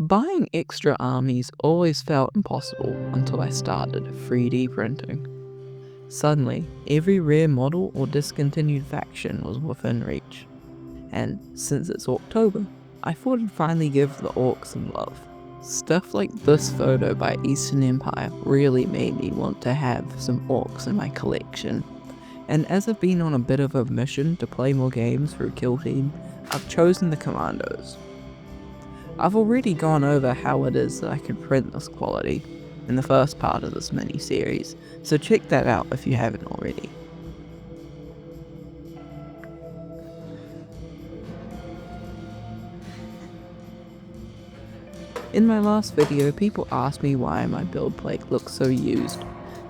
Buying extra armies always felt impossible until I started 3D printing. Suddenly, every rare model or discontinued faction was within reach. And since it's Orctoba, I thought I'd finally give the orcs some love. Stuff like this photo by Eastern Empire really made me want to have some orcs in my collection. And as I've been on a bit of a mission to play more games through Kill Team, I've chosen the Commandos. I've already gone over how it is that I can print this quality in the first part of this mini-series, so check that out if you haven't already. In my last video, people asked me why my build plate looks so used.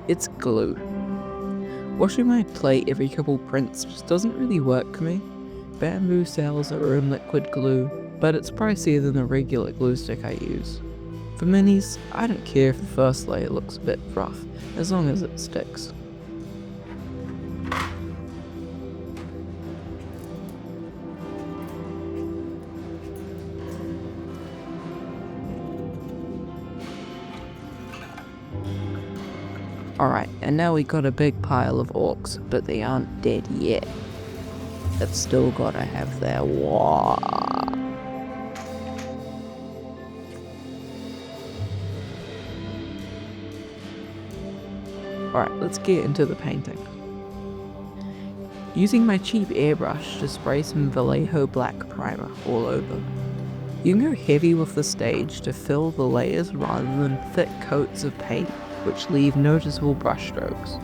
It's glue. Washing my plate every couple prints just doesn't really work for me. Bamboo cells are in liquid glue, but it's pricier than the regular glue stick I use. For minis, I don't care if the first layer looks a bit rough, as long as it sticks. Alright, and now we got a big pile of orcs, but they aren't dead yet. They've still gotta have their war. Alright, let's get into the painting. Using my cheap airbrush to spray some Vallejo black primer all over. You can go heavy with the stage to fill the layers rather than thick coats of paint which leave noticeable brush strokes.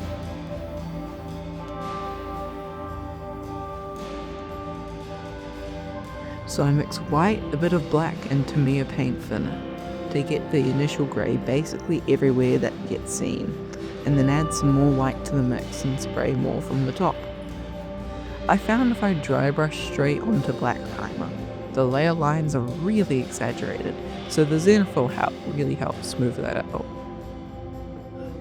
So I mix white, a bit of black and Tamiya paint thinner to get the initial grey basically everywhere that gets seen, and then add some more white to the mix and spray more from the top. I found if I dry brush straight onto black primer, the layer lines are really exaggerated, so the Xenophil help really helps smooth that out.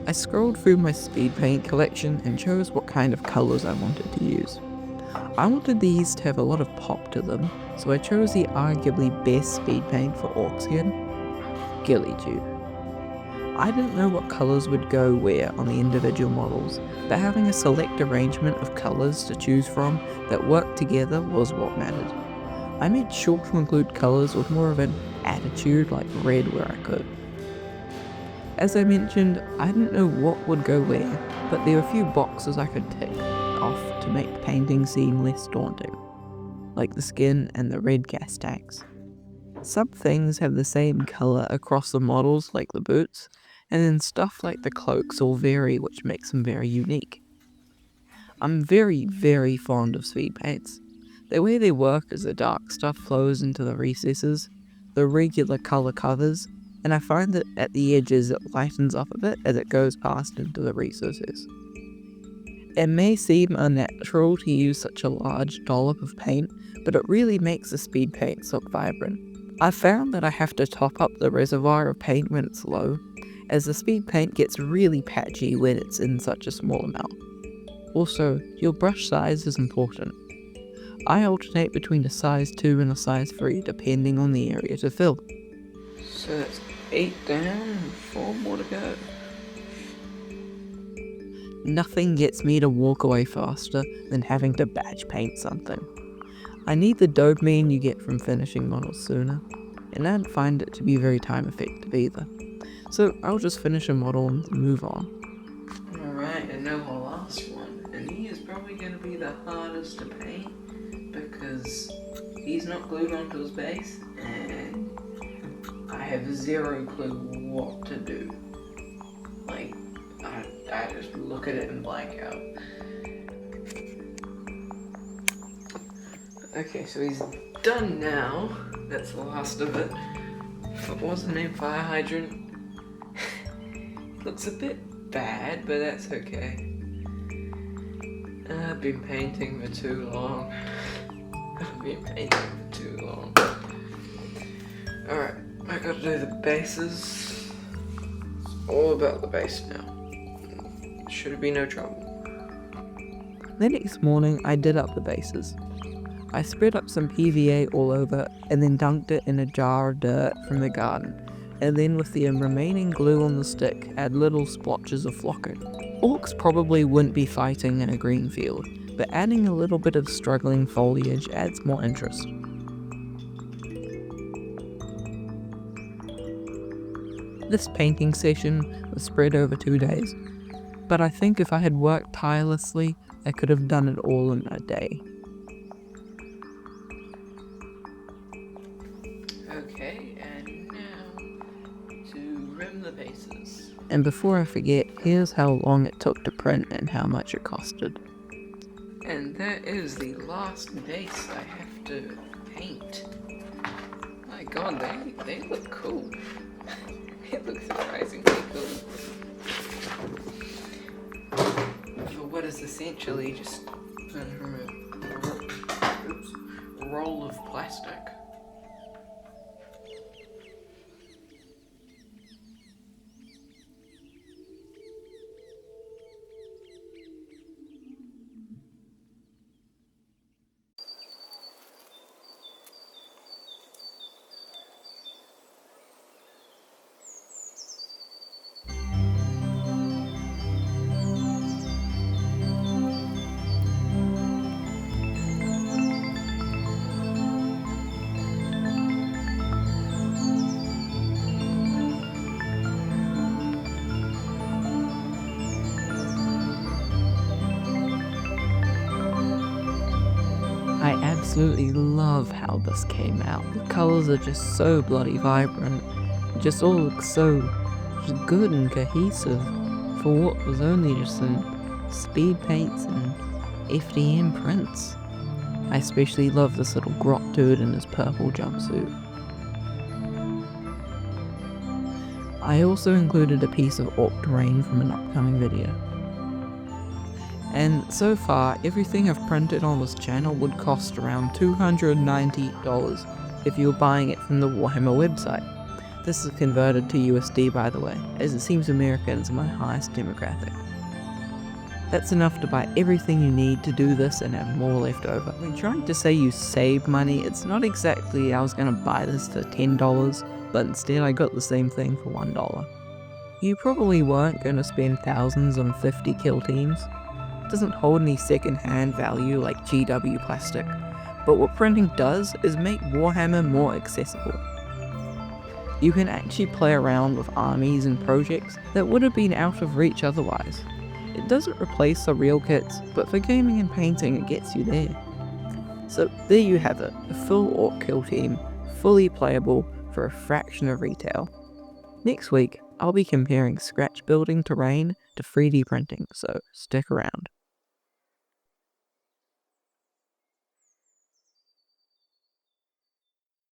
I scrolled through my speed paint collection and chose what kind of colours I wanted to use. I wanted these to have a lot of pop to them, so I chose the arguably best speed paint for orc skin, Ghillie Dew. I didn't know what colours would go where on the individual models, but having a select arrangement of colours to choose from that worked together was what mattered. I made sure to include colours with more of an attitude like red where I could. As I mentioned, I didn't know what would go where, but there were a few boxes I could tick off to make painting seem less daunting, like the skin and the red gas tanks. Some things have the same colour across the models like the boots, and then stuff like the cloaks all vary, which makes them very unique. I'm very fond of speed paints. The way they work is the dark stuff flows into the recesses, the regular colour covers, and I find that at the edges it lightens up a bit as it goes past into the recesses. It may seem unnatural to use such a large dollop of paint, but it really makes the speed paints look vibrant. I've found that I have to top up the reservoir of paint when it's low, as the speed paint gets really patchy when it's in such a small amount. Also, your brush size is important. I alternate between a size 2 and a size 3 depending on the area to fill. So that's 8 down and 4 more to go. Nothing gets me to walk away faster than having to batch paint something. I need the dopamine you get from finishing models sooner, and I don't find it to be very time effective either. So I'll just finish a model and move on. Alright, and now the last one, and he is probably going to be the hardest to paint because he's not glued onto his base, and I have zero clue what to do. Like, I just look at it and blank out. Okay, so he's done now. That's the last of it. What was the name? Fire hydrant? Looks a bit bad, but that's okay. I've been painting for too long. Alright, I gotta do the bases. It's all about the base now. Should be no trouble. The next morning, I did up the bases. I spread up some PVA all over and then dunked it in a jar of dirt from the garden, and then with the remaining glue on the stick, add little splotches of flocker. Orcs probably wouldn't be fighting in a green field, but adding a little bit of struggling foliage adds more interest. This painting session was spread over 2 days, but I think if I had worked tirelessly, I could have done it all in a day. Okay, and now to rim the bases. And before I forget, here's how long it took to print and how much it costed. And that is the last base I have to paint. My god, they look cool. It looks surprisingly cool. For what is essentially just a roll of plastic. I absolutely love how this came out. The colours are just so bloody vibrant. It just all looks so just good and cohesive for what was only just some speed paints and FDM prints. I especially love this little grot dude in his purple jumpsuit. I also included a piece of orc terrain from an upcoming video. And so far, everything I've printed on this channel would cost around $290 if you were buying it from the Warhammer website. This is converted to USD by the way, as it seems Americans are my highest demographic. That's enough to buy everything you need to do this and have more left over. When trying to say you save money, it's not exactly I was going to buy this for $10, but instead I got the same thing for $1. You probably weren't going to spend thousands on 50 kill teams. Doesn't hold any second-hand value like GW plastic, but what printing does is make Warhammer more accessible. You can actually play around with armies and projects that would have been out of reach otherwise. It doesn't replace the real kits, but for gaming and painting it gets you there. So there you have it, a full Orc Kill Team, fully playable for a fraction of retail. Next week, I'll be comparing scratch building terrain to 3D printing, so stick around.